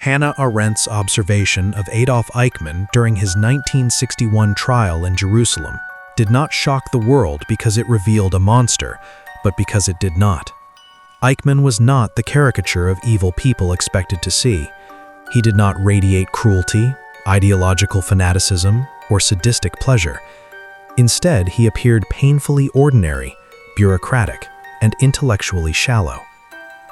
Hannah Arendt's observation of Adolf Eichmann during his 1961 trial in Jerusalem did not shock the world because it revealed a monster, but because it did not. Eichmann was not the caricature of evil people expected to see. He did not radiate cruelty, ideological fanaticism, or sadistic pleasure. Instead, he appeared painfully ordinary, bureaucratic, and intellectually shallow.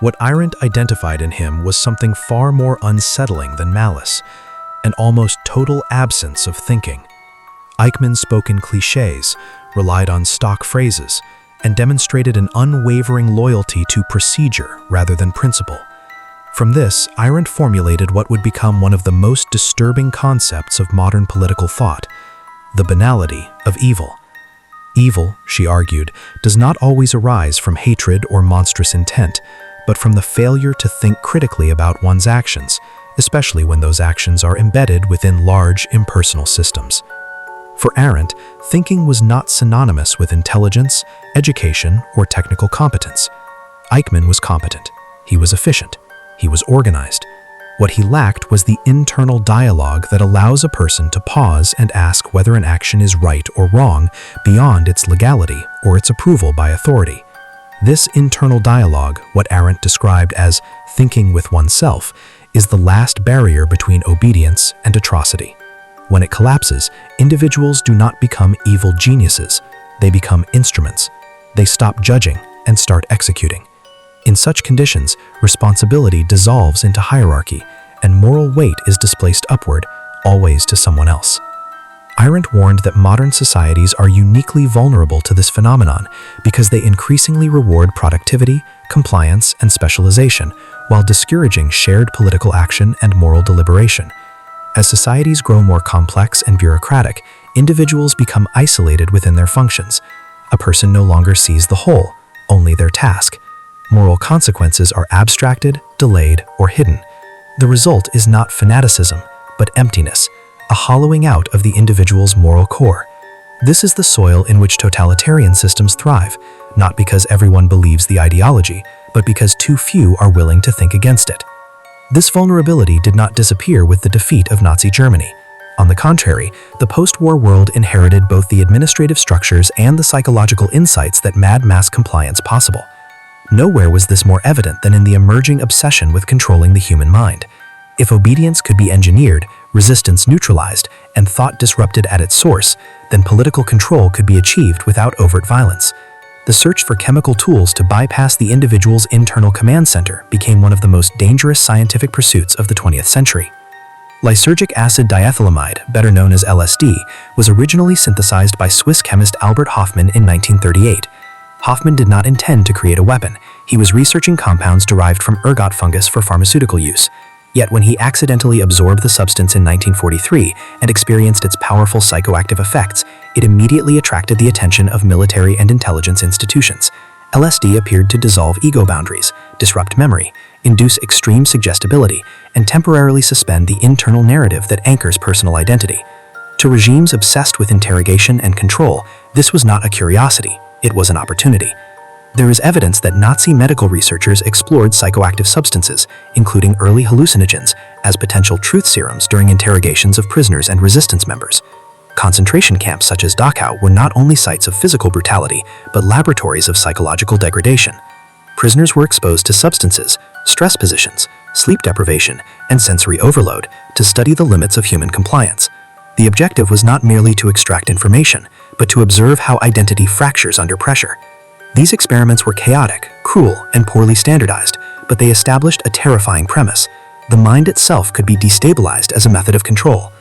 What Arendt identified in him was something far more unsettling than malice, an almost total absence of thinking. Eichmann spoke in clichés, relied on stock phrases, and demonstrated an unwavering loyalty to procedure rather than principle. From this, Arendt formulated what would become one of the most disturbing concepts of modern political thought: the banality of evil. Evil, she argued, does not always arise from hatred or monstrous intent, but from the failure to think critically about one's actions, especially when those actions are embedded within large, impersonal systems. For Arendt, thinking was not synonymous with intelligence, education, or technical competence. Eichmann was competent. He was efficient. He was organized. What he lacked was the internal dialogue that allows a person to pause and ask whether an action is right or wrong beyond its legality or its approval by authority. This internal dialogue, what Arendt described as thinking with oneself, is the last barrier between obedience and atrocity. When it collapses, individuals do not become evil geniuses. They become instruments. They stop judging and start executing. In such conditions, responsibility dissolves into hierarchy, and moral weight is displaced upward, always to someone else. Arendt warned that modern societies are uniquely vulnerable to this phenomenon because they increasingly reward productivity, compliance, and specialization, while discouraging shared political action and moral deliberation. As societies grow more complex and bureaucratic, individuals become isolated within their functions. A person no longer sees the whole, only their task. Moral consequences are abstracted, delayed, or hidden. The result is not fanaticism, but emptiness, a hollowing out of the individual's moral core. This is the soil in which totalitarian systems thrive, not because everyone believes the ideology, but because too few are willing to think against it. This vulnerability did not disappear with the defeat of Nazi Germany. On the contrary, the post-war world inherited both the administrative structures and the psychological insights that made mass compliance possible. Nowhere was this more evident than in the emerging obsession with controlling the human mind. If obedience could be engineered, resistance neutralized, and thought disrupted at its source, then political control could be achieved without overt violence. The search for chemical tools to bypass the individual's internal command center became one of the most dangerous scientific pursuits of the 20th century. Lysergic acid diethylamide, better known as LSD, was originally synthesized by Swiss chemist Albert Hofmann in 1938. Hofmann did not intend to create a weapon. He was researching compounds derived from ergot fungus for pharmaceutical use. Yet when he accidentally absorbed the substance in 1943 and experienced its powerful psychoactive effects, it immediately attracted the attention of military and intelligence institutions. LSD appeared to dissolve ego boundaries, disrupt memory, induce extreme suggestibility, and temporarily suspend the internal narrative that anchors personal identity. To regimes obsessed with interrogation and control, this was not a curiosity, it was an opportunity. There is evidence that Nazi medical researchers explored psychoactive substances, including early hallucinogens, as potential truth serums during interrogations of prisoners and resistance members. Concentration camps such as Dachau were not only sites of physical brutality, but laboratories of psychological degradation. Prisoners were exposed to substances, stress positions, sleep deprivation, and sensory overload to study the limits of human compliance. The objective was not merely to extract information, but to observe how identity fractures under pressure. These experiments were chaotic, cruel, and poorly standardized, but they established a terrifying premise: the mind itself could be destabilized as a method of control.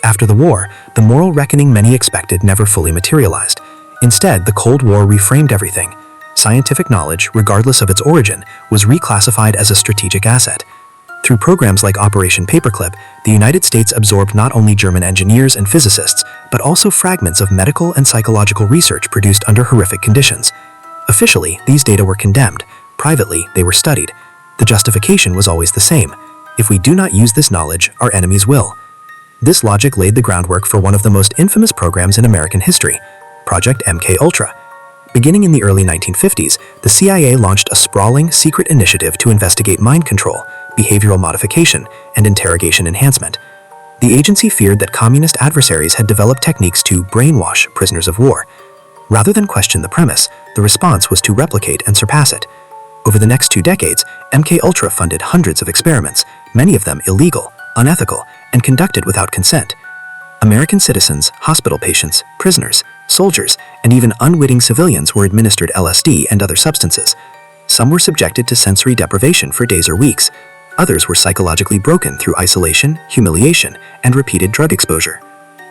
After the war, the moral reckoning many expected never fully materialized. Instead, the Cold War reframed everything. Scientific knowledge, regardless of its origin, was reclassified as a strategic asset. Through programs like Operation Paperclip, the United States absorbed not only German engineers and physicists, but also fragments of medical and psychological research produced under horrific conditions. Officially, these data were condemned. Privately, they were studied. The justification was always the same: if we do not use this knowledge, our enemies will. This logic laid the groundwork for one of the most infamous programs in American history, Project MKUltra. Beginning in the early 1950s, the CIA launched a sprawling, secret initiative to investigate mind control, behavioral modification, and interrogation enhancement. The agency feared that communist adversaries had developed techniques to brainwash prisoners of war. Rather than question the premise, the response was to replicate and surpass it. Over the next 2 decades, MKUltra funded hundreds of experiments, many of them illegal, unethical, and conducted without consent. American citizens, hospital patients, prisoners, soldiers, and even unwitting civilians were administered LSD and other substances. Some were subjected to sensory deprivation for days or weeks. Others were psychologically broken through isolation, humiliation, and repeated drug exposure.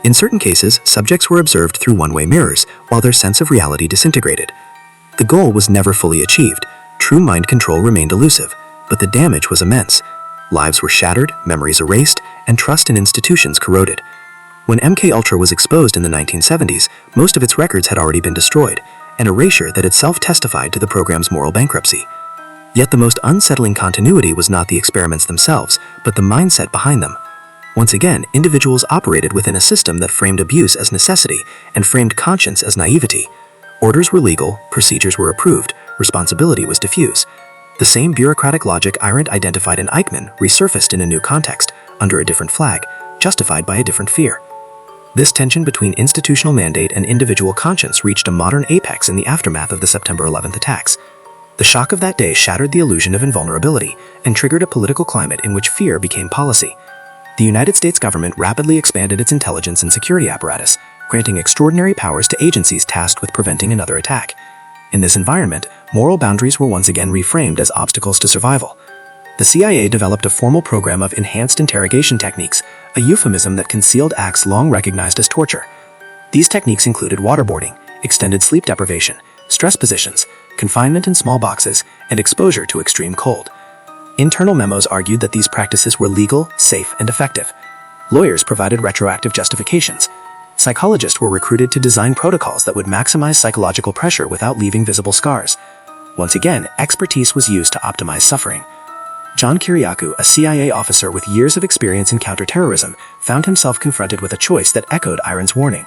In certain cases, subjects were observed through one-way mirrors while their sense of reality disintegrated. The goal was never fully achieved. True mind control remained elusive, but the damage was immense. Lives were shattered, memories erased, and trust in institutions corroded. When MKUltra was exposed in the 1970s, most of its records had already been destroyed, an erasure that itself testified to the program's moral bankruptcy. Yet the most unsettling continuity was not the experiments themselves, but the mindset behind them. Once again, individuals operated within a system that framed abuse as necessity and framed conscience as naivety. Orders were legal, procedures were approved, responsibility was diffuse. The same bureaucratic logic Arendt identified in Eichmann resurfaced in a new context, under a different flag, justified by a different fear. This tension between institutional mandate and individual conscience reached a modern apex in the aftermath of the September 11th attacks. The shock of that day shattered the illusion of invulnerability and triggered a political climate in which fear became policy. The United States government rapidly expanded its intelligence and security apparatus, granting extraordinary powers to agencies tasked with preventing another attack. In this environment, moral boundaries were once again reframed as obstacles to survival. The CIA developed a formal program of enhanced interrogation techniques, a euphemism that concealed acts long recognized as torture. These techniques included waterboarding, extended sleep deprivation, stress positions, confinement in small boxes, and exposure to extreme cold. Internal memos argued that these practices were legal, safe, and effective. Lawyers provided retroactive justifications. Psychologists were recruited to design protocols that would maximize psychological pressure without leaving visible scars. Once again, expertise was used to optimize suffering. John Kiriakou, a CIA officer with years of experience in counterterrorism, found himself confronted with a choice that echoed Arendt's warning.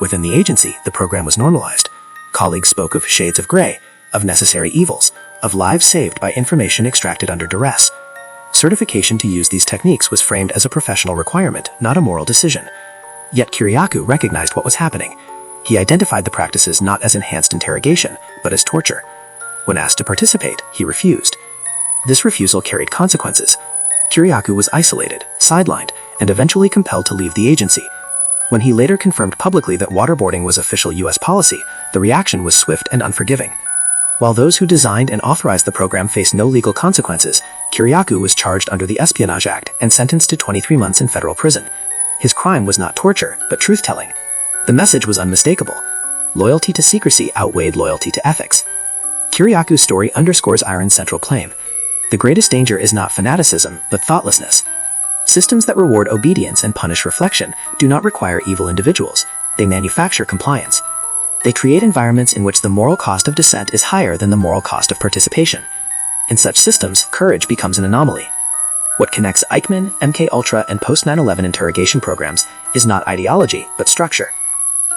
Within the agency, the program was normalized. Colleagues spoke of shades of gray, of necessary evils, of lives saved by information extracted under duress. Certification to use these techniques was framed as a professional requirement, not a moral decision. Yet Kiriakou recognized what was happening. He identified the practices not as enhanced interrogation, but as torture. When asked to participate, he refused. This refusal carried consequences. Kiriakou was isolated, sidelined, and eventually compelled to leave the agency. When he later confirmed publicly that waterboarding was official U.S. policy, the reaction was swift and unforgiving. While those who designed and authorized the program faced no legal consequences, Kiriakou was charged under the Espionage Act and sentenced to 23 months in federal prison. His crime was not torture, but truth-telling. The message was unmistakable. Loyalty to secrecy outweighed loyalty to ethics. Kiriakou's story underscores Arendt's central claim. The greatest danger is not fanaticism, but thoughtlessness. Systems that reward obedience and punish reflection do not require evil individuals. They manufacture compliance. They create environments in which the moral cost of dissent is higher than the moral cost of participation. In such systems, courage becomes an anomaly. What connects Eichmann, MKUltra, and post-9/11 interrogation programs is not ideology, but structure.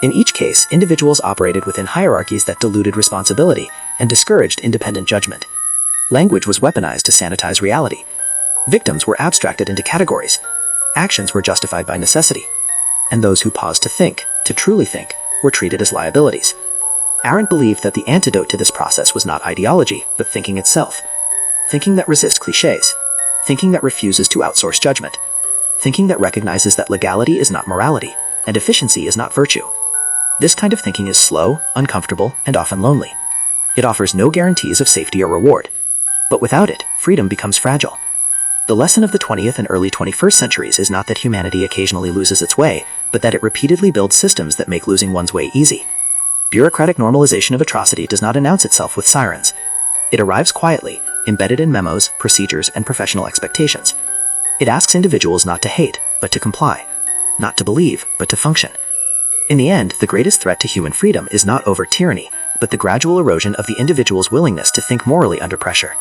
In each case, individuals operated within hierarchies that diluted responsibility and discouraged independent judgment. Language was weaponized to sanitize reality. Victims were abstracted into categories. Actions were justified by necessity. And those who paused to think, to truly think, were treated as liabilities. Arendt believed that the antidote to this process was not ideology, but thinking itself. Thinking that resists cliches. Thinking that refuses to outsource judgment. Thinking that recognizes that legality is not morality, and efficiency is not virtue. This kind of thinking is slow, uncomfortable, and often lonely. It offers no guarantees of safety or reward. But without it, freedom becomes fragile. The lesson of the 20th and early 21st centuries is not that humanity occasionally loses its way, but that it repeatedly builds systems that make losing one's way easy. Bureaucratic normalization of atrocity does not announce itself with sirens. It arrives quietly, embedded in memos, procedures, and professional expectations. It asks individuals not to hate, but to comply. Not to believe, but to function. In the end, the greatest threat to human freedom is not overt tyranny, but the gradual erosion of the individual's willingness to think morally under pressure.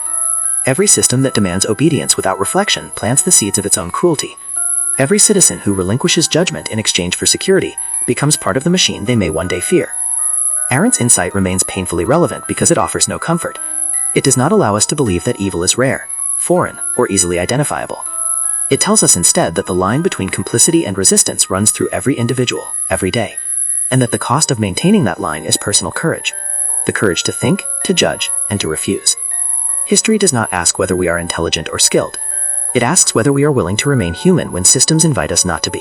Every system that demands obedience without reflection plants the seeds of its own cruelty. Every citizen who relinquishes judgment in exchange for security becomes part of the machine they may one day fear. Arendt's insight remains painfully relevant because it offers no comfort. It does not allow us to believe that evil is rare. foreign, or easily identifiable. It tells us instead that the line between complicity and resistance runs through every individual, every day, and that the cost of maintaining that line is personal courage, the courage to think, to judge, and to refuse. History does not ask whether we are intelligent or skilled. It asks whether we are willing to remain human when systems invite us not to be.